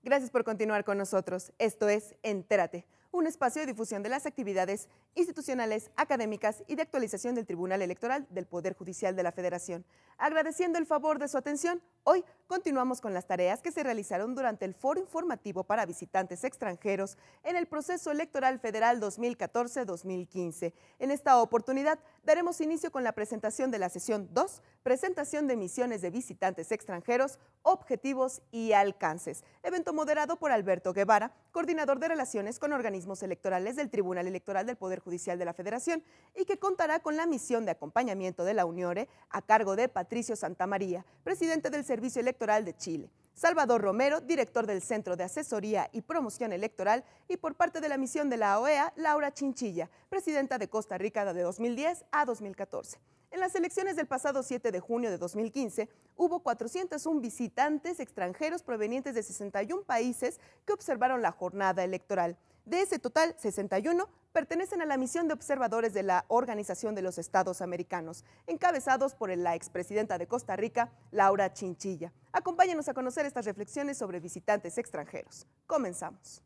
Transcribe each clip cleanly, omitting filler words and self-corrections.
Gracias por continuar con nosotros. Esto es Entérate, un espacio de difusión de las actividades institucionales, académicas y de actualización del Tribunal Electoral del Poder Judicial de la Federación. Agradeciendo el favor de su atención, hoy continuamos con las tareas que se realizaron durante el Foro Informativo para Visitantes Extranjeros en el Proceso Electoral Federal 2014-2015. En esta oportunidad daremos inicio con la presentación de la sesión 2, presentación de misiones de visitantes extranjeros, objetivos y alcances, evento moderado por Alberto Guevara, coordinador de Relaciones con Organismos Electorales del Tribunal Electoral del Poder Judicial de la Federación, y que contará con la misión de acompañamiento de la UNIORE a cargo de Patricio Santamaría, presidente del Servicio Electoral de Chile, Salvador Romero, director del Centro de Asesoría y Promoción Electoral, y por parte de la misión de la OEA, Laura Chinchilla, presidenta de Costa Rica de 2010 a 2014. En las elecciones del pasado 7 de junio de 2015, hubo 401 visitantes extranjeros provenientes de 61 países que observaron la jornada electoral. De ese total, 61 pertenecen a la misión de observadores de la Organización de los Estados Americanos, encabezados por la expresidenta de Costa Rica, Laura Chinchilla. Acompáñenos a conocer estas reflexiones sobre visitantes extranjeros. Comenzamos.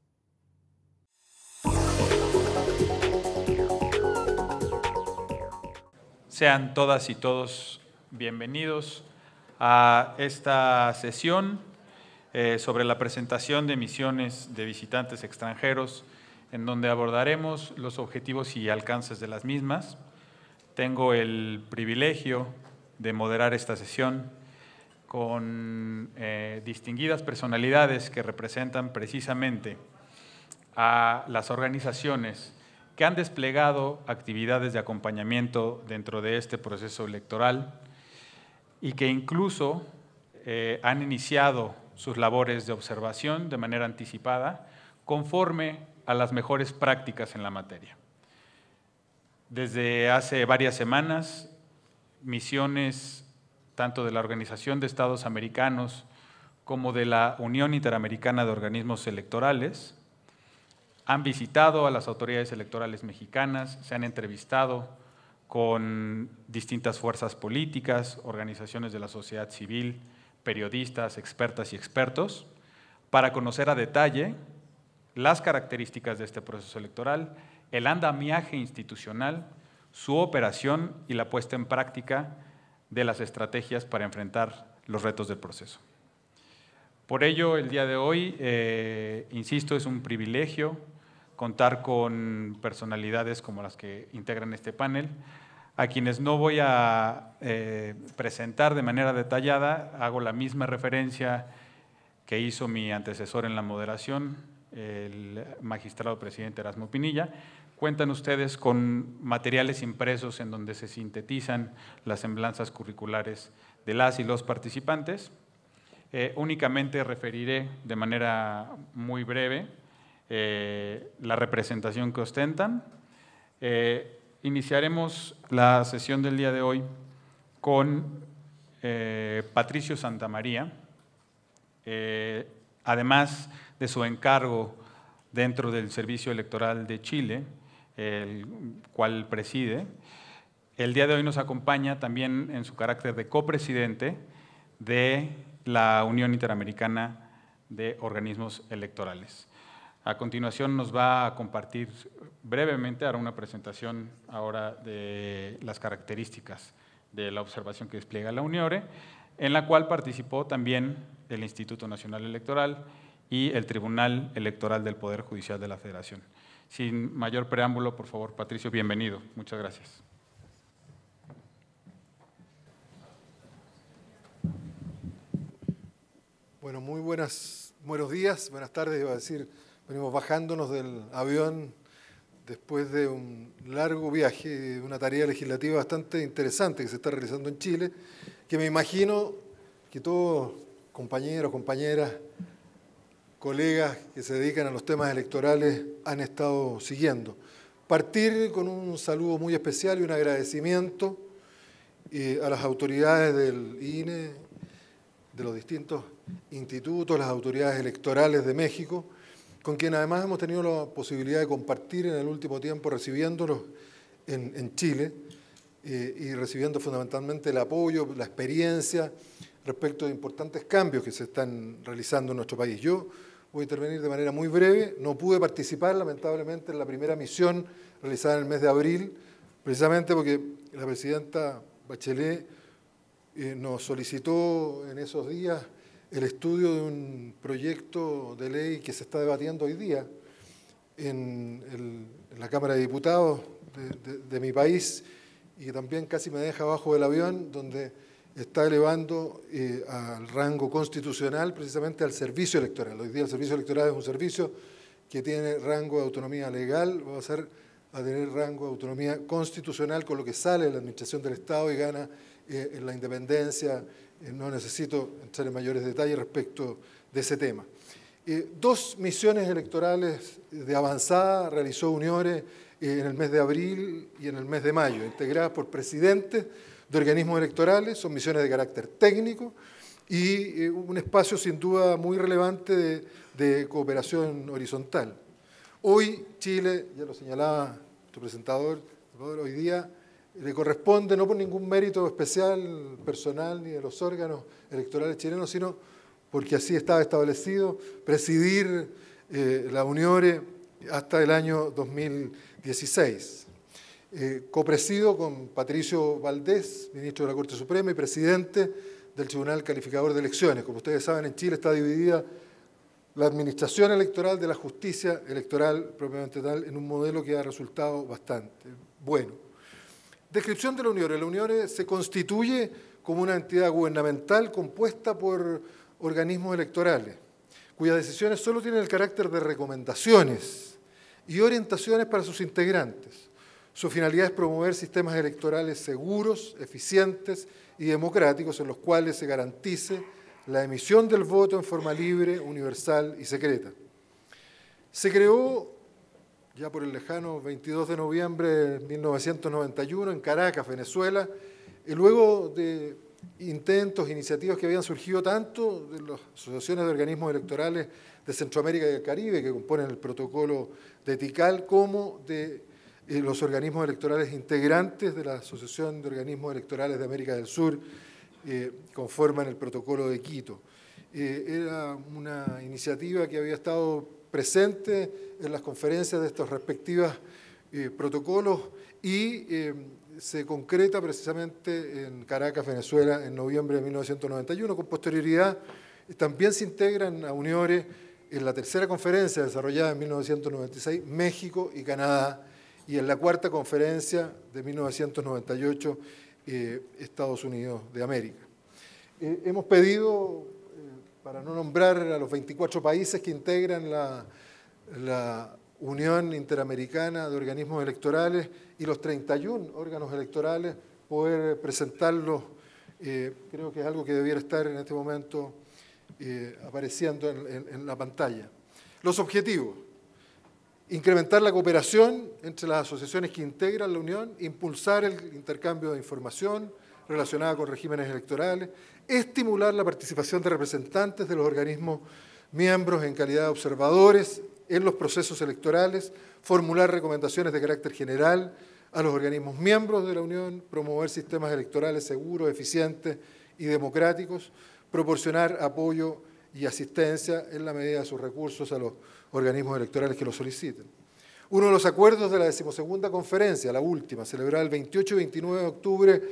Sean todas y todos bienvenidos a esta sesión sobre la presentación de misiones de visitantes extranjeros, en donde abordaremos los objetivos y alcances de las mismas. Tengo el privilegio de moderar esta sesión con distinguidas personalidades que representan precisamente a las organizaciones que han desplegado actividades de acompañamiento dentro de este proceso electoral y que incluso han iniciado sus labores de observación de manera anticipada conforme a las mejores prácticas en la materia. Desde hace varias semanas, misiones tanto de la Organización de Estados Americanos como de la Unión Interamericana de Organismos Electorales han visitado a las autoridades electorales mexicanas, se han entrevistado con distintas fuerzas políticas, organizaciones de la sociedad civil, periodistas, expertas y expertos, para conocer a detalle las características de este proceso electoral, el andamiaje institucional, su operación y la puesta en práctica de las estrategias para enfrentar los retos del proceso. Por ello, el día de hoy, insisto, es un privilegio contar con personalidades como las que integran este panel, a quienes no voy a presentar de manera detallada. Hago la misma referencia que hizo mi antecesor en la moderación, el magistrado presidente Erasmo Pinilla. Cuentan ustedes con materiales impresos en donde se sintetizan las semblanzas curriculares de las y los participantes. Únicamente referiré de manera muy breve la representación que ostentan. Iniciaremos la sesión del día de hoy con Patricio Santamaría, además de su encargo dentro del Servicio Electoral de Chile, el cual preside. El día de hoy nos acompaña también en su carácter de copresidente de la Unión Interamericana de Organismos Electorales. A continuación nos va a compartir brevemente, hará una presentación ahora de las características de la observación que despliega la UNIORE, en la cual participó también el Instituto Nacional Electoral y el Tribunal Electoral del Poder Judicial de la Federación. Sin mayor preámbulo, por favor, Patricio, bienvenido. Muchas gracias. Bueno, muy buenos días, buenas tardes, iba a decir. Venimos bajándonos del avión después de un largo viaje, una tarea legislativa bastante interesante que se está realizando en Chile, que me imagino que todos compañeros, compañeras, colegas que se dedican a los temas electorales han estado siguiendo. Partir con un saludo muy especial y un agradecimiento a las autoridades del INE, de los distintos institutos, las autoridades electorales de México, con quien además hemos tenido la posibilidad de compartir en el último tiempo recibiéndolos en Chile y recibiendo fundamentalmente el apoyo, la experiencia respecto de importantes cambios que se están realizando en nuestro país. Yo voy a intervenir de manera muy breve. No pude participar, lamentablemente, en la primera misión realizada en el mes de abril, precisamente porque la presidenta Bachelet nos solicitó en esos días el estudio de un proyecto de ley que se está debatiendo hoy día en la Cámara de Diputados de mi país y que también casi me deja abajo del avión, donde está elevando al rango constitucional precisamente al servicio electoral. Hoy día el servicio electoral es un servicio que tiene rango de autonomía legal, va a pasar a tener rango de autonomía constitucional, con lo que sale de la administración del Estado y gana en la independencia. No necesito entrar en mayores detalles respecto de ese tema. 2 misiones electorales de avanzada realizó Uniore en el mes de abril y en el mes de mayo, integradas por presidentes de organismos electorales. Son misiones de carácter técnico y un espacio sin duda muy relevante de cooperación horizontal. Hoy Chile, ya lo señalaba nuestro presentador, hoy día le corresponde, no por ningún mérito especial, personal, ni de los órganos electorales chilenos, sino porque así estaba establecido, presidir la Uniore hasta el año 2016. Copresido con Patricio Valdés, ministro de la Corte Suprema y presidente del Tribunal Calificador de Elecciones. Como ustedes saben, en Chile está dividida la administración electoral de la justicia electoral propiamente tal, en un modelo que ha resultado bastante bueno. Descripción de la Uniore. La Uniore se constituye como una entidad gubernamental compuesta por organismos electorales, cuyas decisiones solo tienen el carácter de recomendaciones y orientaciones para sus integrantes. Su finalidad es promover sistemas electorales seguros, eficientes y democráticos en los cuales se garantice la emisión del voto en forma libre, universal y secreta. Se creó ya por el lejano 22 de noviembre de 1991 en Caracas, Venezuela, y luego de intentos, iniciativas que habían surgido tanto de las asociaciones de organismos electorales de Centroamérica y el Caribe, que componen el protocolo de Tikal, como de los organismos electorales integrantes de la Asociación de Organismos Electorales de América del Sur, conforman el protocolo de Quito. Era una iniciativa que había estado presente en las conferencias de estos respectivos protocolos y se concreta precisamente en Caracas, Venezuela, en noviembre de 1991. Con posterioridad también se integran a Uniore en la tercera conferencia desarrollada en 1996, México y Canadá, y en la cuarta conferencia de 1998, Estados Unidos de América. Hemos pedido, para no nombrar a los 24 países que integran la Unión Interamericana de Organismos Electorales y los 31 órganos electorales, poder presentarlos. Creo que es algo que debiera estar en este momento apareciendo en la pantalla. Los objetivos: incrementar la cooperación entre las asociaciones que integran la Unión, impulsar el intercambio de información relacionada con regímenes electorales, estimular la participación de representantes de los organismos miembros en calidad de observadores en los procesos electorales, formular recomendaciones de carácter general a los organismos miembros de la Unión, promover sistemas electorales seguros, eficientes y democráticos, proporcionar apoyo y asistencia en la medida de sus recursos a los organismos electorales que lo soliciten. Uno de los acuerdos de la 12ª conferencia, la última, celebrada el 28 y 29 de octubre,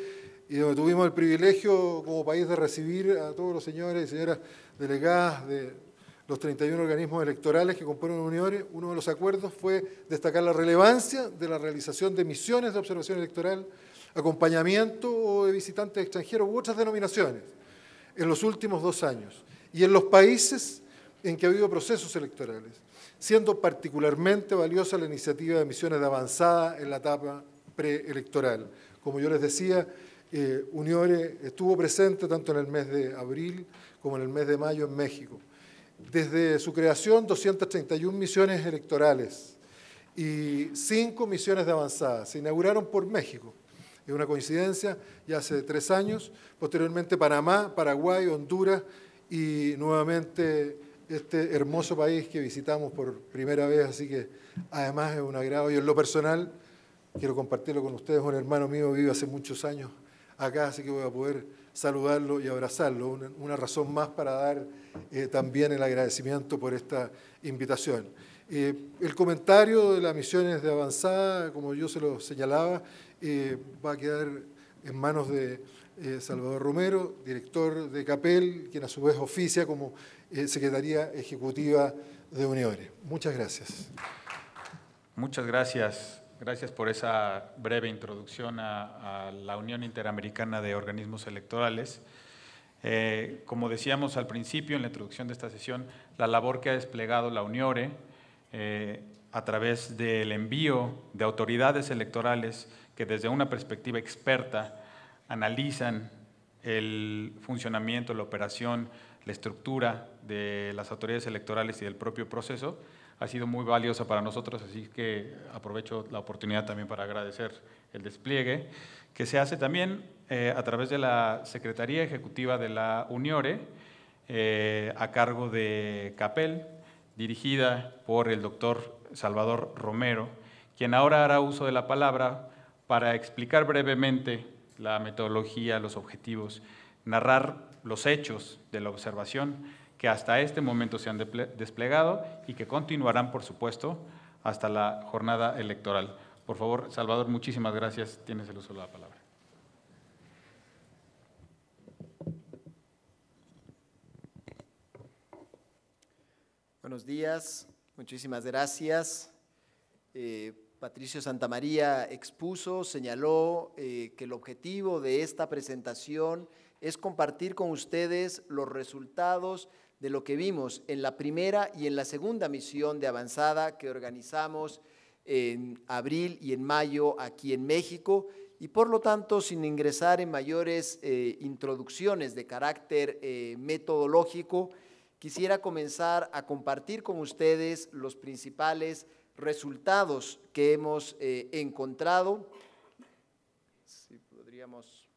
y donde tuvimos el privilegio como país de recibir a todos los señores y señoras delegadas de los 31 organismos electorales que componen la Unión. Uno de los acuerdos fue destacar la relevancia de la realización de misiones de observación electoral, acompañamiento de visitantes extranjeros u otras denominaciones en los últimos 2 años y en los países en que ha habido procesos electorales, siendo particularmente valiosa la iniciativa de misiones de avanzada en la etapa preelectoral. Como yo les decía, Uniore estuvo presente tanto en el mes de abril como en el mes de mayo en México. Desde su creación, 231 misiones electorales y 5 misiones de avanzada se inauguraron por México. Es una coincidencia, ya hace 3 años, posteriormente Panamá, Paraguay, Honduras y nuevamente este hermoso país que visitamos por primera vez, así que además es un agrado. Y en lo personal, quiero compartirlo con ustedes, un hermano mío vive hace muchos años acá, así que voy a poder saludarlo y abrazarlo, una razón más para dar también el agradecimiento por esta invitación. El comentario de las misiones de avanzada, como yo se lo señalaba, va a quedar en manos de Salvador Romero, director de CAPEL, quien a su vez oficia como Secretaría Ejecutiva de Uniore. Muchas gracias. Muchas gracias. Gracias por esa breve introducción a la Unión Interamericana de Organismos Electorales. Como decíamos al principio en la introducción de esta sesión, la labor que ha desplegado la Uniore a través del envío de autoridades electorales que desde una perspectiva experta analizan el funcionamiento, la operación, la estructura de las autoridades electorales y del propio proceso, ha sido muy valiosa para nosotros, así que aprovecho la oportunidad también para agradecer el despliegue que se hace también a través de la Secretaría Ejecutiva de la Uniore, a cargo de CAPEL, dirigida por el doctor Salvador Romero, quien ahora hará uso de la palabra para explicar brevemente la metodología, los objetivos, narrar los hechos de la observación que hasta este momento se han desplegado y que continuarán, por supuesto, hasta la jornada electoral. Por favor, Salvador, muchísimas gracias. Tienes el uso de la palabra. Buenos días, muchísimas gracias. Patricio Santamaría expuso, señaló que el objetivo de esta presentación es compartir con ustedes los resultados de lo que vimos en la primera y en la segunda misión de avanzada que organizamos en abril y en mayo aquí en México, y por lo tanto, sin ingresar en mayores introducciones de carácter metodológico, quisiera comenzar a compartir con ustedes los principales resultados que hemos encontrado, si podríamos,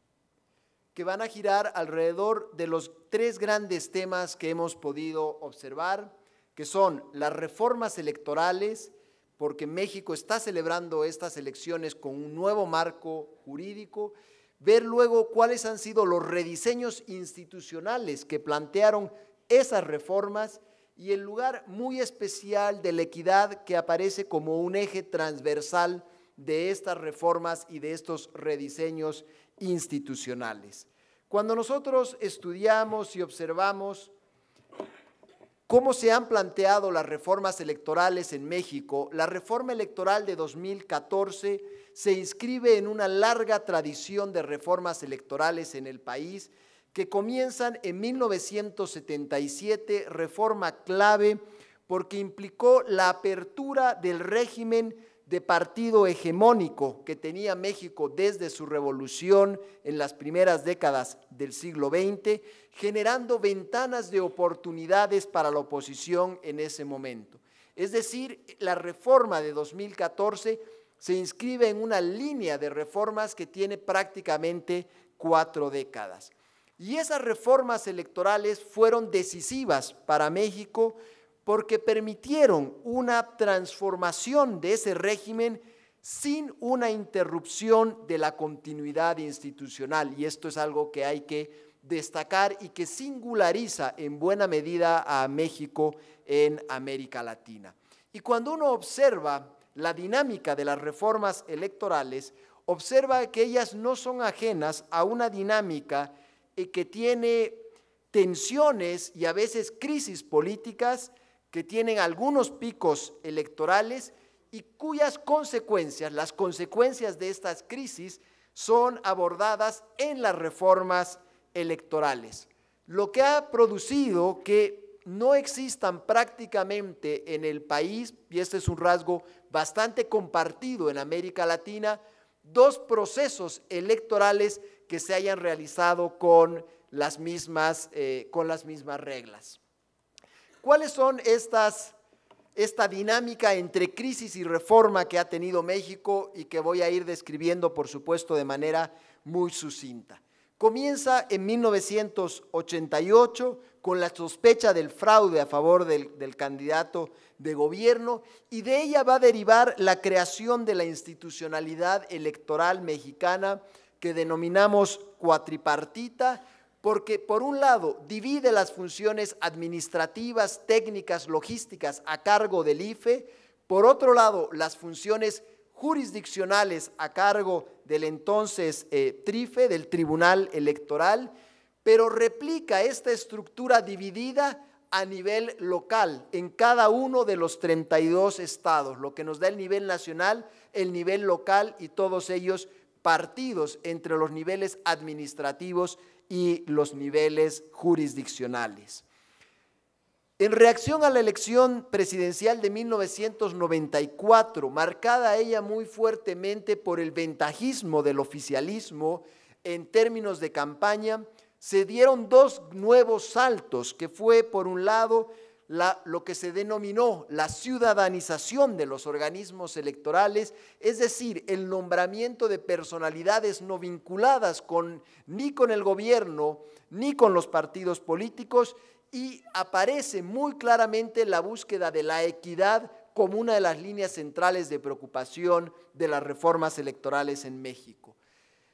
que van a girar alrededor de los 3 grandes temas que hemos podido observar, que son las reformas electorales, porque México está celebrando estas elecciones con un nuevo marco jurídico, ver luego cuáles han sido los rediseños institucionales que plantearon esas reformas y el lugar muy especial de la equidad que aparece como un eje transversal de estas reformas y de estos rediseños institucionales. Cuando nosotros estudiamos y observamos cómo se han planteado las reformas electorales en México, la reforma electoral de 2014 se inscribe en una larga tradición de reformas electorales en el país que comienzan en 1977, reforma clave porque implicó la apertura del régimen de partido hegemónico que tenía México desde su revolución en las primeras décadas del siglo XX, generando ventanas de oportunidades para la oposición en ese momento. Es decir, la reforma de 2014 se inscribe en una línea de reformas que tiene prácticamente 4 décadas. Y esas reformas electorales fueron decisivas para México porque permitieron una transformación de ese régimen sin una interrupción de la continuidad institucional. Y esto es algo que hay que destacar y que singulariza en buena medida a México en América Latina. Y cuando uno observa la dinámica de las reformas electorales, observa que ellas no son ajenas a una dinámica que tiene tensiones y a veces crisis políticas, que tienen algunos picos electorales y cuyas consecuencias, las consecuencias de estas crisis, son abordadas en las reformas electorales. Lo que ha producido que no existan prácticamente en el país, y este es un rasgo bastante compartido en América Latina, 2 procesos electorales que se hayan realizado con las mismas reglas. ¿Cuáles son esta dinámica entre crisis y reforma que ha tenido México y que voy a ir describiendo, por supuesto, de manera muy sucinta? Comienza en 1988 con la sospecha del fraude a favor del candidato de gobierno, y de ella va a derivar la creación de la institucionalidad electoral mexicana que denominamos cuatripartita, porque por un lado divide las funciones administrativas, técnicas, logísticas a cargo del IFE, por otro lado las funciones jurisdiccionales a cargo del entonces TRIFE, del Tribunal Electoral, pero replica esta estructura dividida a nivel local en cada uno de los 32 estados, lo que nos da el nivel nacional, el nivel local y todos ellos partidos entre los niveles administrativos y los niveles jurisdiccionales. En reacción a la elección presidencial de 1994, marcada ella muy fuertemente por el ventajismo del oficialismo en términos de campaña, se dieron dos nuevos saltos, que fue, por un lado, lo que se denominó la ciudadanización de los organismos electorales, es decir, el nombramiento de personalidades no vinculadas ni con el gobierno ni con los partidos políticos, y aparece muy claramente la búsqueda de la equidad como una de las líneas centrales de preocupación de las reformas electorales en México.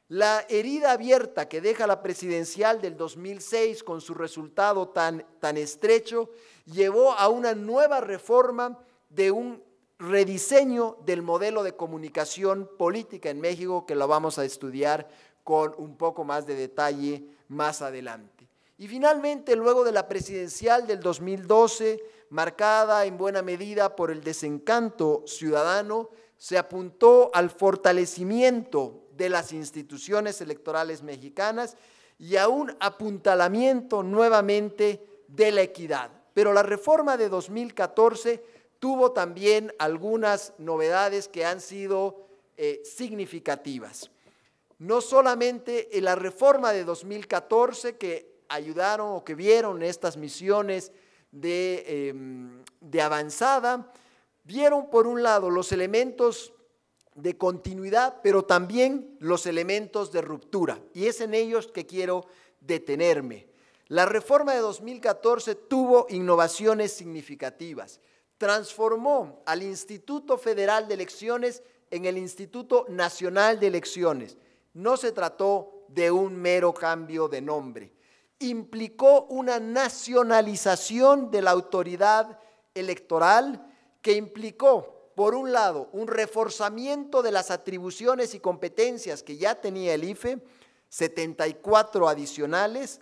La herida abierta que deja la presidencial del 2006 con su resultado tan estrecho llevó a una nueva reforma de un rediseño del modelo de comunicación política en México, que lo vamos a estudiar con un poco más de detalle más adelante. Y finalmente, luego de la presidencial del 2012, marcada en buena medida por el desencanto ciudadano, se apuntó al fortalecimiento de las instituciones electorales mexicanas y a un apuntalamiento nuevamente de la equidad. Pero la reforma de 2014 tuvo también algunas novedades que han sido significativas. No solamente en la reforma de 2014, que ayudaron o que vieron estas misiones de avanzada, vieron por un lado los elementos de continuidad, pero también los elementos de ruptura, y es en ellos que quiero detenerme. La reforma de 2014 tuvo innovaciones significativas, transformó al Instituto Federal de Elecciones en el Instituto Nacional de Elecciones. No se trató de un mero cambio de nombre, implicó una nacionalización de la autoridad electoral que implicó, por un lado, un reforzamiento de las atribuciones y competencias que ya tenía el IFE, 74 adicionales,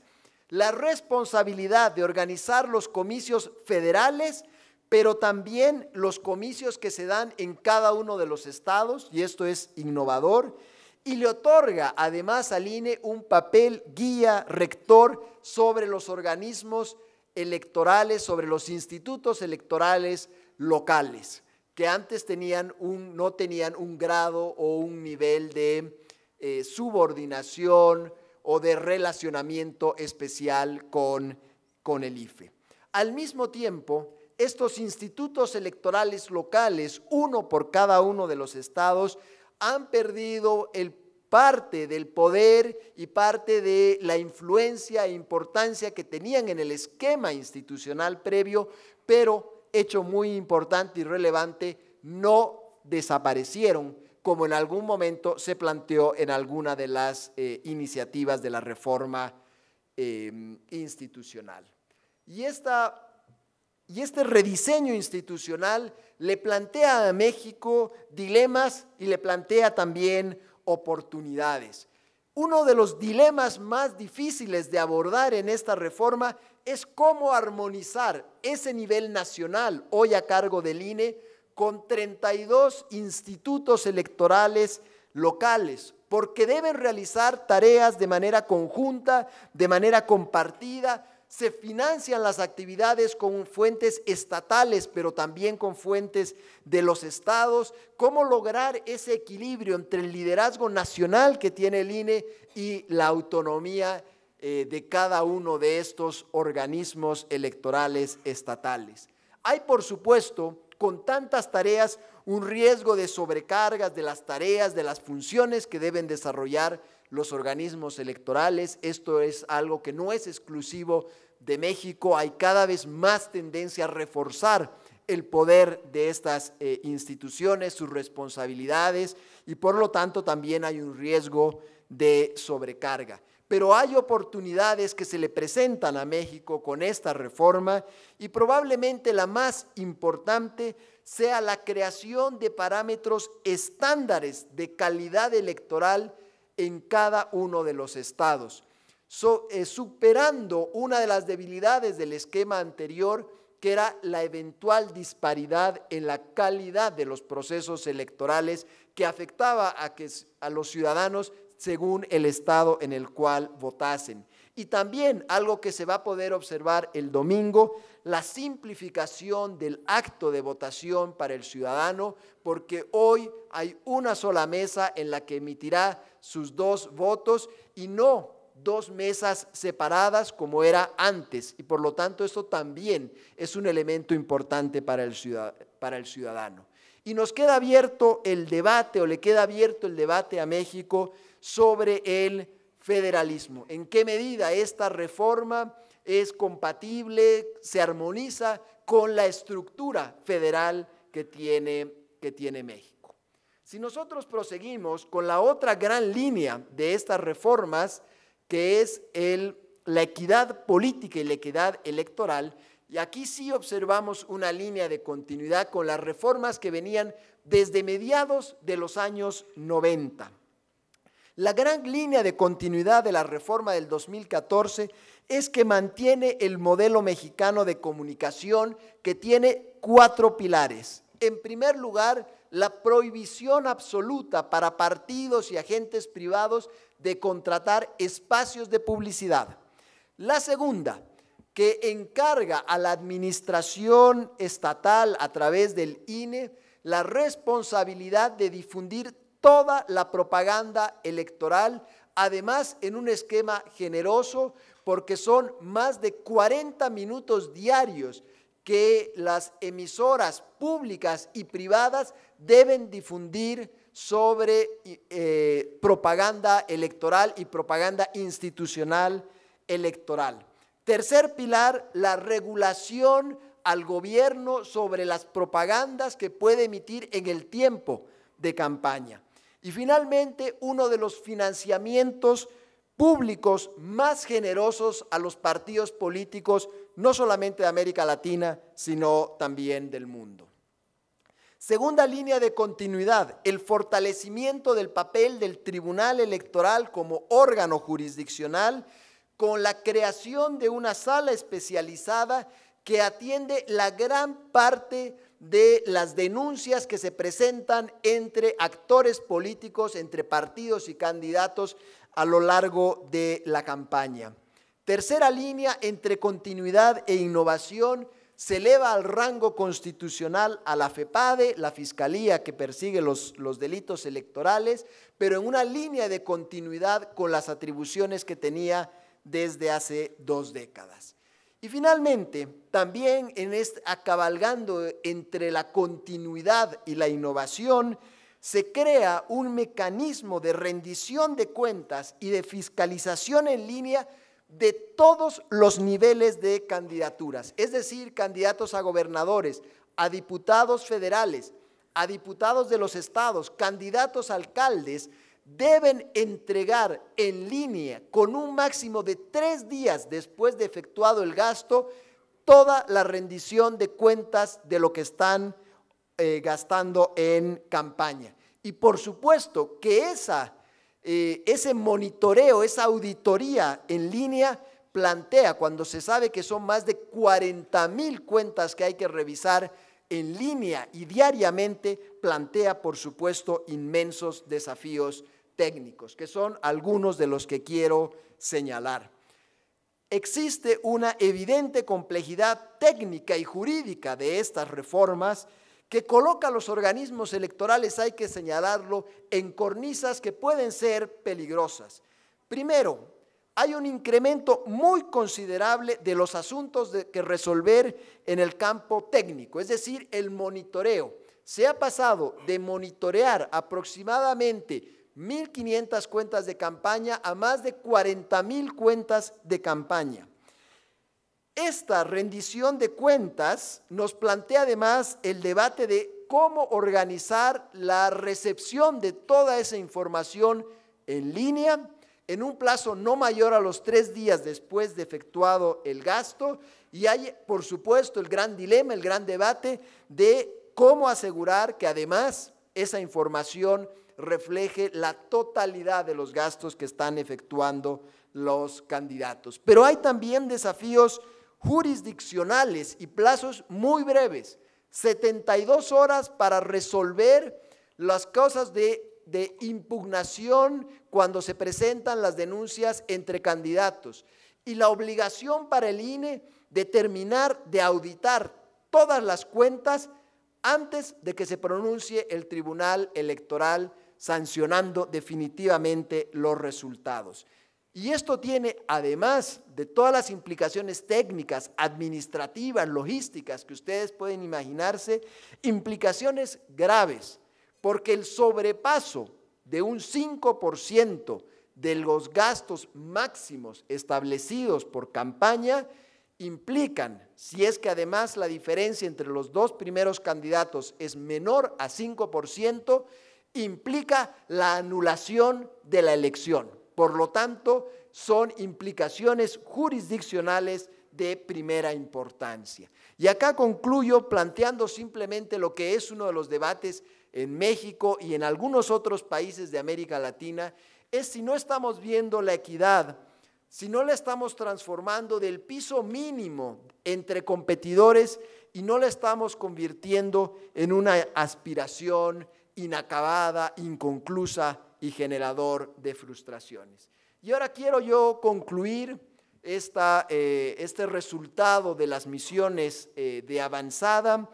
la responsabilidad de organizar los comicios federales, pero también los comicios que se dan en cada uno de los estados, y esto es innovador, y le otorga además al INE un papel guía rector sobre los organismos electorales, sobre los institutos electorales locales, que antes no tenían un grado o un nivel de subordinación o de relacionamiento especial con el IFE. Al mismo tiempo, estos institutos electorales locales, uno por cada uno de los estados, han perdido parte del poder y parte de la influencia e importancia que tenían en el esquema institucional previo, pero, hecho muy importante y relevante, no desaparecieron, como en algún momento se planteó en alguna de las iniciativas de la reforma institucional. Y este rediseño institucional le plantea a México dilemas y le plantea también oportunidades. Uno de los dilemas más difíciles de abordar en esta reforma es cómo armonizar ese nivel nacional, hoy a cargo del INE, con 32 institutos electorales locales, porque deben realizar tareas de manera conjunta, de manera compartida, se financian las actividades con fuentes estatales, pero también con fuentes de los estados. ¿Cómo lograr ese equilibrio entre el liderazgo nacional que tiene el INE y la autonomía de cada uno de estos organismos electorales estatales? Hay, por supuesto, con tantas tareas, un riesgo de sobrecargas de las tareas, de las funciones que deben desarrollar los organismos electorales. Esto es algo que no es exclusivo de México. Hay cada vez más tendencia a reforzar el poder de estas instituciones, sus responsabilidades, y por lo tanto también hay un riesgo de sobrecarga. Pero hay oportunidades que se le presentan a México con esta reforma, y probablemente la más importante sea la creación de parámetros estándares de calidad electoral en cada uno de los estados, superando una de las debilidades del esquema anterior, que era la eventual disparidad en la calidad de los procesos electorales que afectaba a los ciudadanos según el estado en el cual votasen. Y también algo que se va a poder observar el domingo, la simplificación del acto de votación para el ciudadano, porque hoy hay una sola mesa en la que emitirá sus 2 votos y no 2 mesas separadas como era antes, y por lo tanto esto también es un elemento importante para el ciudadano. Y nos queda abierto el debate, o le queda abierto el debate a México sobre el federalismo. ¿En qué medida esta reforma es compatible, se armoniza con la estructura federal que tiene México? Si nosotros proseguimos con la otra gran línea de estas reformas, que es la equidad política y la equidad electoral, y aquí sí observamos una línea de continuidad con las reformas que venían desde mediados de los años 90. La gran línea de continuidad de la reforma del 2014 es que mantiene el modelo mexicano de comunicación, que tiene 4 pilares. En primer lugar, la prohibición absoluta para partidos y agentes privados de contratar espacios de publicidad. La segunda, que encarga a la administración estatal a través del INE la responsabilidad de difundir toda la propaganda electoral, además en un esquema generoso, porque son más de 40 minutos diarios que las emisoras públicas y privadas deben difundir sobre propaganda electoral y propaganda institucional electoral. Tercer pilar, la regulación al gobierno sobre las propagandas que puede emitir en el tiempo de campaña. Y finalmente, uno de los financiamientos públicos más generosos a los partidos políticos, no solamente de América Latina, sino también del mundo. Segunda línea de continuidad, el fortalecimiento del papel del Tribunal Electoral como órgano jurisdiccional, con la creación de una sala especializada que atiende la gran parte de las denuncias que se presentan entre actores políticos, entre partidos y candidatos a lo largo de la campaña. Tercera línea, entre continuidad e innovación, se eleva al rango constitucional a la FEPADE, la Fiscalía que persigue los delitos electorales, pero en una línea de continuidad con las atribuciones que tenía desde hace 2 décadas. Y finalmente, también cabalgando entre la continuidad y la innovación, se crea un mecanismo de rendición de cuentas y de fiscalización en línea de todos los niveles de candidaturas, es decir, candidatos a gobernadores, a diputados federales, a diputados de los estados, candidatos a alcaldes, deben entregar en línea con un máximo de 3 días después de efectuado el gasto toda la rendición de cuentas de lo que están gastando en campaña. Y por supuesto que ese monitoreo, esa auditoría en línea plantea, cuando se sabe que son más de 40,000 cuentas que hay que revisar en línea y diariamente, plantea por supuesto inmensos desafíos técnicos, que son algunos de los que quiero señalar. existe una evidente complejidad técnica y jurídica de estas reformas que coloca a los organismos electorales, hay que señalarlo, en cornisas que pueden ser peligrosas. Primero, hay un incremento muy considerable de los asuntos que resolver en el campo técnico, es decir, el monitoreo. Se ha pasado de monitorear aproximadamente 1.500 cuentas de campaña a más de 40.000 cuentas de campaña. Esta rendición de cuentas nos plantea además el debate de cómo organizar la recepción de toda esa información en línea en un plazo no mayor a los 3 días después de efectuado el gasto, y hay, por supuesto, el gran dilema, el gran debate de cómo asegurar que además esa información refleje la totalidad de los gastos que están efectuando los candidatos. Pero hay también desafíos jurisdiccionales y plazos muy breves, 72 horas para resolver las causas de impugnación cuando se presentan las denuncias entre candidatos, y la obligación para el INE de terminar de auditar todas las cuentas antes de que se pronuncie el Tribunal Electoral sancionando definitivamente los resultados. Y esto tiene, además de todas las implicaciones técnicas, administrativas, logísticas que ustedes pueden imaginarse, implicaciones graves, porque el sobrepaso de un 5% de los gastos máximos establecidos por campaña implican, si es que además la diferencia entre los 2 primeros candidatos es menor a 5%, implica la anulación de la elección. Por lo tanto, son implicaciones jurisdiccionales de primera importancia. Y acá concluyo planteando simplemente lo que es uno de los debates en México y en algunos otros países de América Latina, es si no estamos viendo la equidad, si no la estamos transformando del piso mínimo entre competidores y no la estamos convirtiendo en una aspiración inacabada, inconclusa y generador de frustraciones. Y ahora quiero yo concluir este resultado de las misiones de avanzada,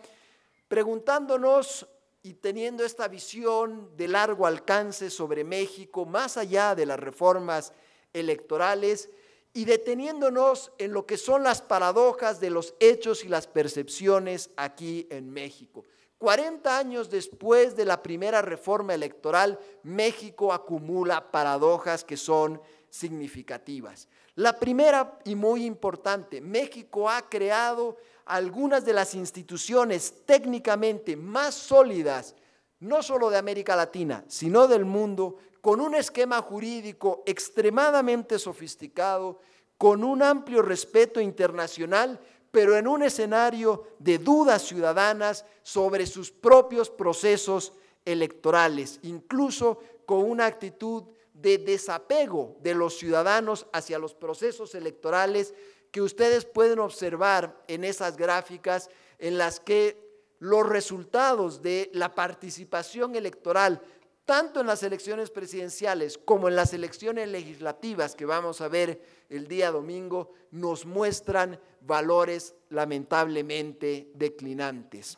preguntándonos y teniendo esta visión de largo alcance sobre México, más allá de las reformas electorales, y deteniéndonos en lo que son las paradojas de los hechos y las percepciones aquí en México. 40 años después de la primera reforma electoral, México acumula paradojas que son significativas. La primera y muy importante, México ha creado algunas de las instituciones técnicamente más sólidas, no solo de América Latina, sino del mundo, con un esquema jurídico extremadamente sofisticado, con un amplio respeto internacional, pero en un escenario de dudas ciudadanas sobre sus propios procesos electorales, incluso con una actitud de desapego de los ciudadanos hacia los procesos electorales que ustedes pueden observar en esas gráficas en las que los resultados de la participación electoral, tanto en las elecciones presidenciales como en las elecciones legislativas que vamos a ver el día domingo, nos muestran valores lamentablemente declinantes.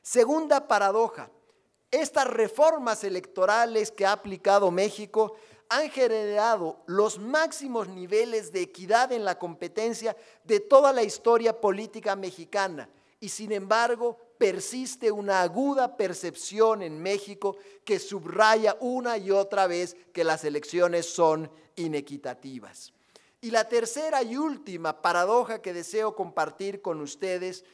Segunda paradoja, estas reformas electorales que ha aplicado México han generado los máximos niveles de equidad en la competencia de toda la historia política mexicana y sin embargo persiste una aguda percepción en México que subraya una y otra vez que las elecciones son inequitativas. Y la tercera y última paradoja que deseo compartir con ustedes,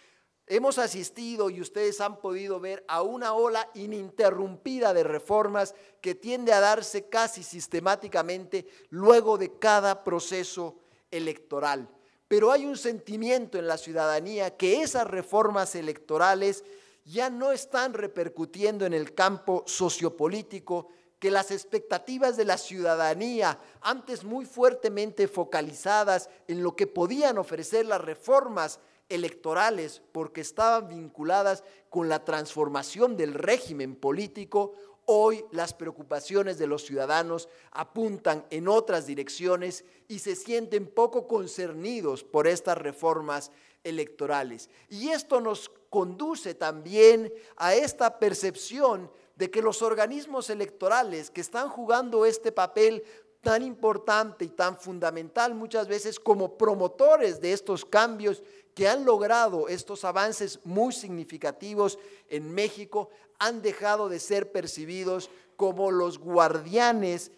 hemos asistido y ustedes han podido ver a una ola ininterrumpida de reformas que tiende a darse casi sistemáticamente luego de cada proceso electoral. Pero hay un sentimiento en la ciudadanía que esas reformas electorales ya no están repercutiendo en el campo sociopolítico, que las expectativas de la ciudadanía, antes muy fuertemente focalizadas en lo que podían ofrecer las reformas electorales porque estaban vinculadas con la transformación del régimen político, Hoy las preocupaciones de los ciudadanos apuntan en otras direcciones y se sienten poco concernidos por estas reformas electorales. Y esto nos conduce también a esta percepción de que los organismos electorales que están jugando este papel tan importante y tan fundamental muchas veces como promotores de estos cambios que han logrado estos avances muy significativos en México, han dejado de ser percibidos como los guardianes,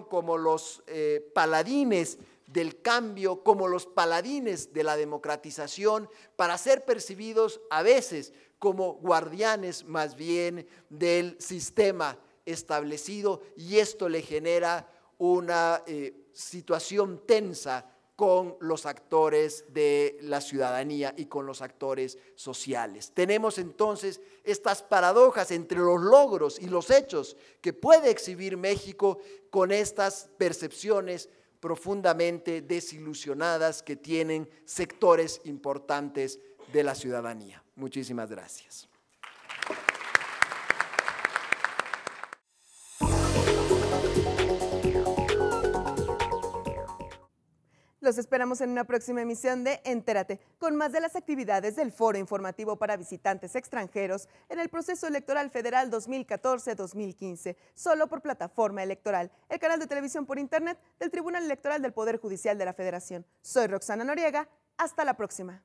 como los paladines del cambio, como los paladines de la democratización, para ser percibidos a veces como guardianes más bien del sistema establecido, y esto le genera una situación tensa con los actores de la ciudadanía y con los actores sociales. Tenemos entonces estas paradojas entre los logros y los hechos que puede exhibir México con estas percepciones profundamente desilusionadas que tienen sectores importantes de la ciudadanía. Muchísimas gracias. Los esperamos en una próxima emisión de Entérate, con más de las actividades del Foro Informativo para Visitantes Extranjeros en el Proceso Electoral Federal 2014-2015, solo por Plataforma Electoral, el canal de televisión por Internet del Tribunal Electoral del Poder Judicial de la Federación. Soy Roxana Noriega, hasta la próxima.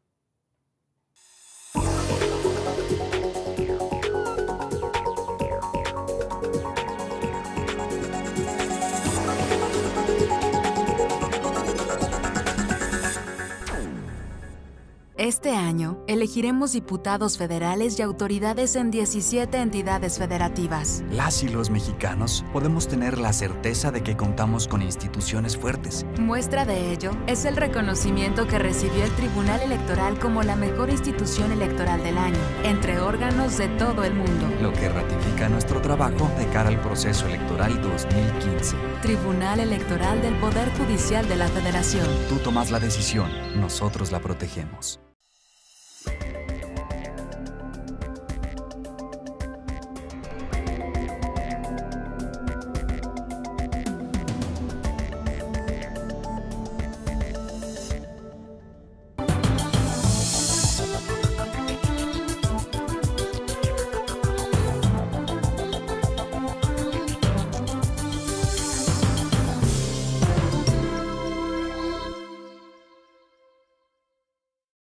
Este año, elegiremos diputados federales y autoridades en 17 entidades federativas. Las y los mexicanos podemos tener la certeza de que contamos con instituciones fuertes. Muestra de ello es el reconocimiento que recibió el Tribunal Electoral como la mejor institución electoral del año, entre órganos de todo el mundo. Lo que ratifica nuestro trabajo de cara al proceso electoral 2015. Tribunal Electoral del Poder Judicial de la Federación. Tú tomas la decisión, nosotros la protegemos.